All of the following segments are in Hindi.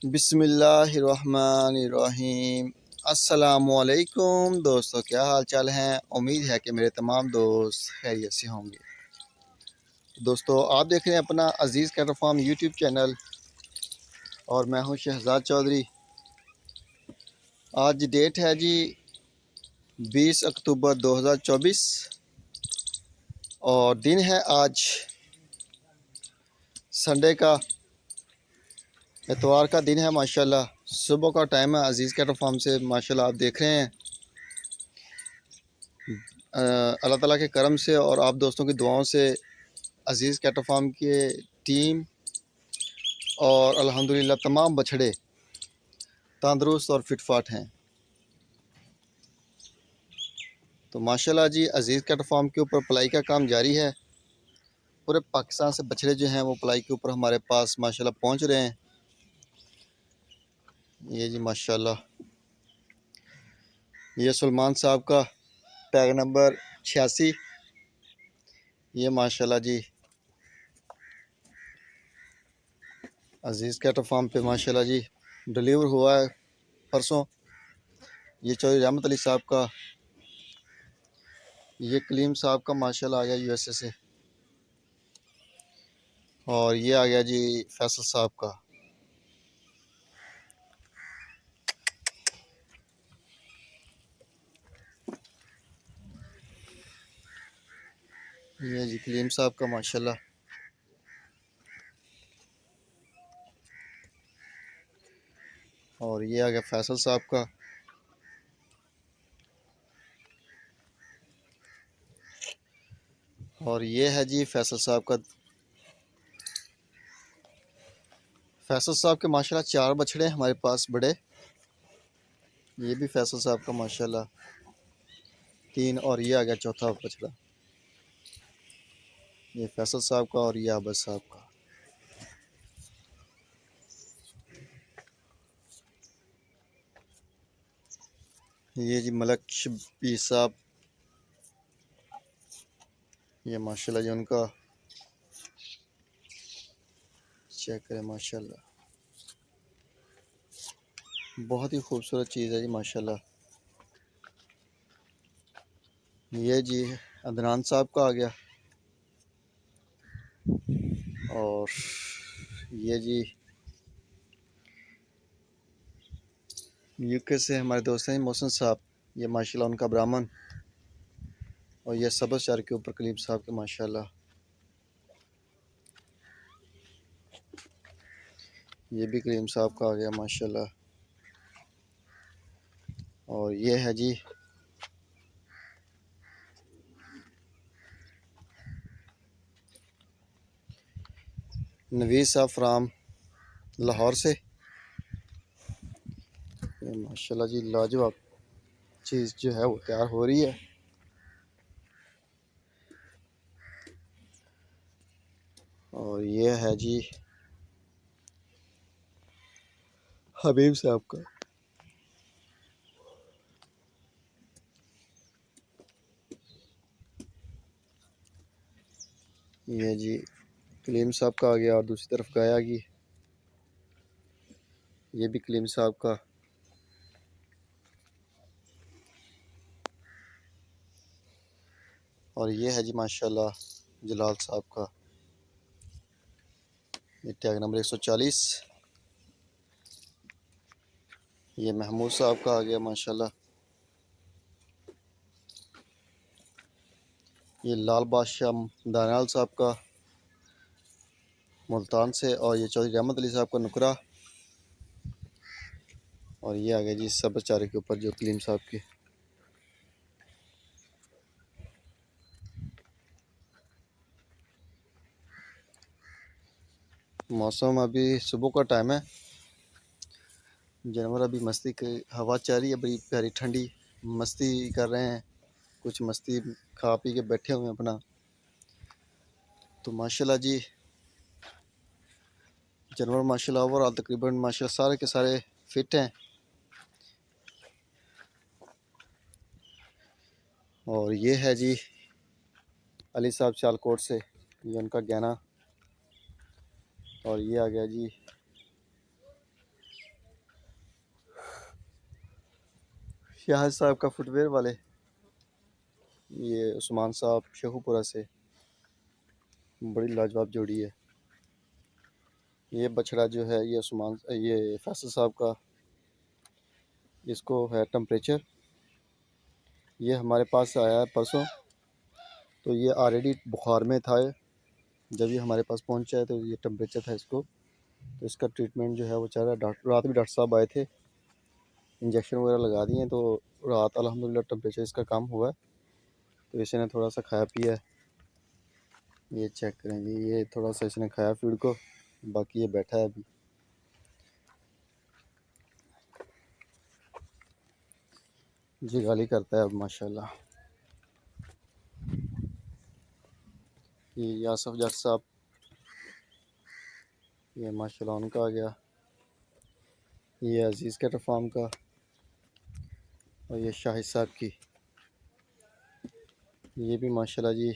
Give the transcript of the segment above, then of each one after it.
बिस्मिल्लाहिर्रहमानिर्रहीम। अस्सलामुअलैकुम दोस्तों, क्या हाल चाल हैं। उम्मीद है कि मेरे तमाम दोस्त खैरियत से होंगे। दोस्तों, आप देख रहे हैं अपना अज़ीज़ कैटल फार्म यूट्यूब चैनल और मैं हूं शहजाद चौधरी। आज डेट है जी 20 अक्टूबर 2024 और दिन है आज संडे का, इतवार का दिन है। माशाल्लाह सुबह का टाइम है। अज़ीज़ कैटल फार्म से माशाल्लाह आप देख रहे हैं अल्लाह ताला के करम से और आप दोस्तों की दुआओं से अज़ीज़ कैटल फार्म की टीम और अल्हम्दुलिल्लाह तमाम बछड़े तंदुरुस्त और फिटफाट हैं। तो माशाल्लाह जी अज़ीज़ कैटल फार्म के ऊपर पलाई का काम जारी है। पूरे पाकिस्तान से बछड़े जो हैं वो पलाई के ऊपर हमारे पास माशाल्लाह पहुंच रहे हैं। ये जी माशाल्लाह, ये सलमान साहब का टैग नंबर 86। ये माशाल्लाह जी अज़ीज़ कैटल फार्म पे माशाल्लाह जी डिलीवर हुआ है परसों। ये चौधरी रहमत अली साहब का, ये कलीम साहब का माशाल्लाह आ गया यूएसए से और ये आ गया जी फैसल साहब का। ये जी कलीम साहब का माशाल्लाह। और ये आ गया फैसल साहब का। और ये है जी फैसल साहब का। फैसल साहब के माशाल्लाह 4 बछड़े हमारे पास बड़े। ये भी फैसल साहब का माशाल्लाह 3 और ये आ गया चौथा बछड़ा। ये फैसल साहब का और ये आबद साहब का। ये जी मलक शब्बीर साहब, ये माशाल्लाह जी उनका चेक करें माशाल्लाह, बहुत ही खूबसूरत चीज़ है जी माशाल्लाह। ये जी अदनान साहब का आ गया। और ये जी यूके से हमारे दोस्त हैं मोहसिन साहब, ये माशाल्लाह उनका ब्राह्मण। और ये सबज चार के ऊपर कलीम साहब के माशाल्लाह। ये भी कलीम साहब का आ गया माशाल्लाह। और ये है जी नवीद साहब फ्राम लाहौर से। ये माशाल्लाह जी लाजवाब चीज़ जो है वो तैयार हो रही है। और ये है जी हबीब साहब का। ये जी कलीम साहब का आ गया। और दूसरी तरफ गाया की, ये भी कलीम साहब का। और ये है जी माशाल्लाह जलाल साहब का। ये टैग नंबर 140। ये महमूद साहब का आ गया माशाल्लाह। ये लाल बादशाह दानियाल साहब का मुल्तान से। और ये चौधरी रहमत अली साहब का नुकरा। और ये आ गया जी सब चारे के ऊपर जो कलीम साहब के। मौसम अभी सुबह का टाइम है, जानवर अभी मस्ती की हवा चल रही है, बड़ी प्यारी ठंडी मस्ती कर रहे हैं। कुछ मस्ती खा पी के बैठे हुए हैं अपना। तो माशाल्लाह जी जानवर माशाल्लाह ओवरऑल तकरीबन माशाल्लाह सारे के सारे फिट हैं। और ये है जी अली साहब सियालकोट से, ये उनका गहना। और ये आ गया जी शाहिद साहब का फुटवेयर वाले, ये उस्मान साहब शेखुपुरा से, बड़ी लाजवाब जोड़ी है। ये बछड़ा जो है ये फैसल साहब का, इसको है टेम्परेचर। ये हमारे पास आया है परसों, तो ये ऑलरेडी बुखार में था। जब ये हमारे पास पहुंचा है तो ये टेम्परेचर था इसको, तो इसका ट्रीटमेंट जो है वो चल रहा है। रात भी डॉक्टर साहब आए थे, इंजेक्शन वगैरह लगा दिए, तो रात अल्हम्दुलिल्लाह टेम्परेचर इसका कम हुआ है। तो इसने थोड़ा सा खाया पिया है, ये चेक करें जी, ये थोड़ा सा इसने खाया फीड को, बाकी ये बैठा है अभी। जी गाली करता है अब माशाल्लाह। ये यासफ जट साहब, ये माशाल्लाह उनका आ गया। ये अजीज़ कैटर फार्म का, और ये शाहिद साहब की, ये भी माशाल्लाह जी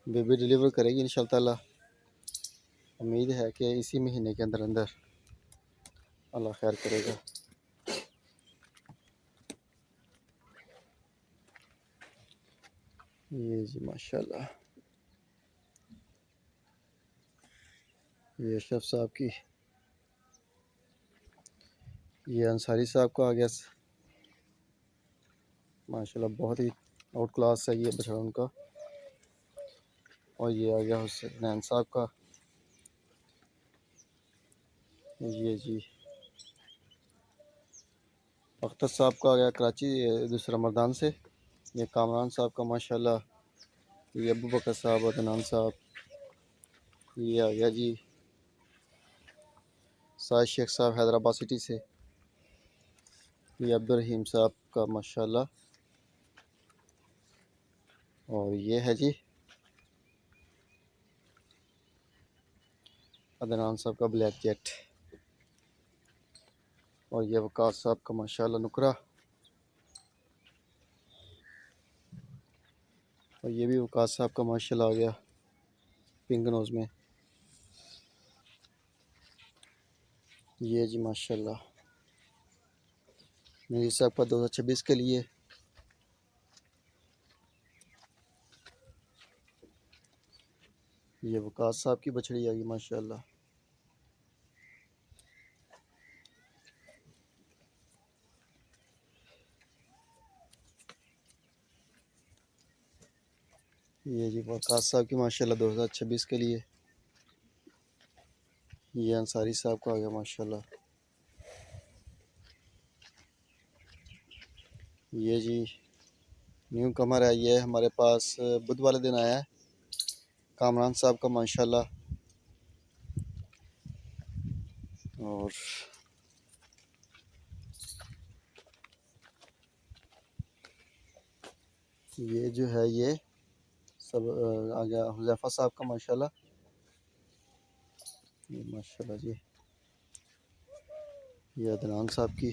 बेबी डिलीवर करेगी इंशाअल्लाह ताला। उम्मीद है कि इसी महीने के अंदर अंदर अल्लाह खैर करेगा। ये जी माशाल्लाह, ये अशरफ साहब की, ये अंसारी साहब का आ गया माशाल्लाह, बहुत ही आउट क्लास है ये बछड़ा उनका। और ये आ गया हुसैन साहब का, ये जी अख्तर साहब का आ गया कराची, दूसरा मर्दान से। ये कामरान साहब का माशाल्लाह, ये अबू बकर साहब, अदनान साहब। ये आ गया जी साहिद शेख साहब हैदराबाद सिटी से। ये अब्दुल रहीम साहब का माशाल्लाह। और ये है जी अदनान साहब का ब्लैक जेट। और ये वकास साहब का माशाल्लाह नुकरा। और ये भी वकास साहब का माशाल्लाह आ गया पिंक नोज में। ये जी माशाल्लाह मेरी साहब का 2026 के लिए। ये वकास साहब की बछड़ी आ गई माशाल्लाह। ये जी वकास साहब की माशाल्लाह 2026 के लिए। ये अंसारी साहब का आ गया माशाल्लाह। ये जी न्यू कमर है, ये हमारे पास बुध वाले दिन आया है, कामरान साहब का माशाल्लाह। और ये जो है ये सब आ गया हुज़ैफा साहब का माशाल्लाह। ये माशाल्लाह जी, ये अदनान साहब की,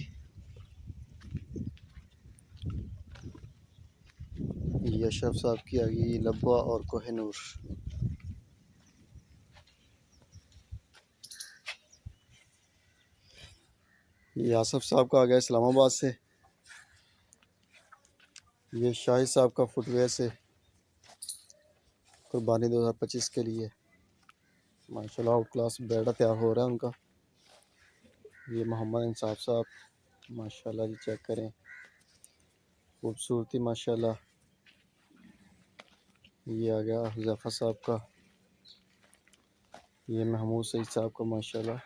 ये अशरफ साहब की आ गई लब्बा और कोहिनूर। ये आसफ साहब का आ गया इस्लामाबाद से। ये शाहिद साहब का फुटवेयर से कुर्बानी 2025 के लिए माशाल्लाह आउट क्लास बेड़ा तैयार हो रहा है उनका। ये मोहम्मद इंसाफ साहब माशाल्लाह जी, चेक करें खूबसूरती माशाल्लाह। ये आ गया हुज़ैफा साहब का, ये महमूद सईद साहब का माशाल्लाह।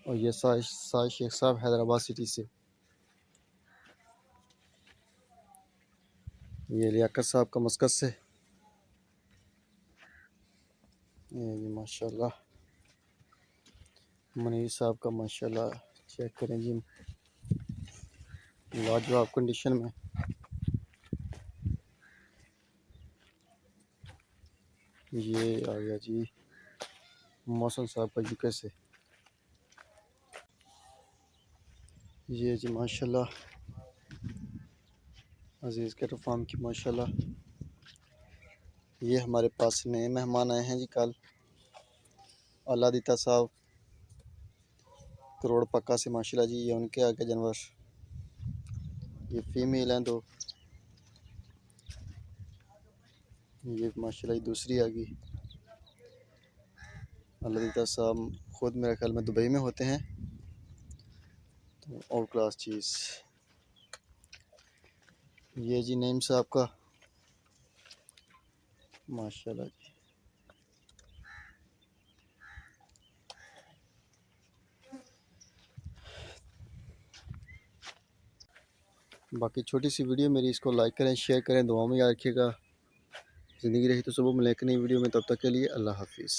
और ये साहिद शेख साहब हैदराबाद सिटी से। ये लियाकत साहब का मस्कत से। ये माशाल्लाह मनीर साहब का माशाल्लाह, चेक करें जी लाजवाब कंडीशन में। ये आ गया जी मौसम साहब का यूके से। ये जी माशाल्लाह अजीज़ कैटल फार्म की माशाल्लाह। ये हमारे पास नए मेहमान आए हैं जी कल, अल्लाह दीता साहब करोड़ पक्का से माशाल्लाह जी। ये उनके आगे जानवर, ये फीमेल हैं दो, ये माशाल्लाह दूसरी आ गई। अल्लाह साहब खुद मेरे ख्याल में दुबई में होते हैं, तो और क्लास चीज़। ये जी नईम साहब का माशाल्लाह जी। बाकी छोटी सी वीडियो मेरी, इसको लाइक करें, शेयर करें, दुआ में याद रखिएगा। ज़िंदगी रही तो सुबह मिलें एक नई वीडियो में, तब तक के लिए अल्लाह हाफिज़।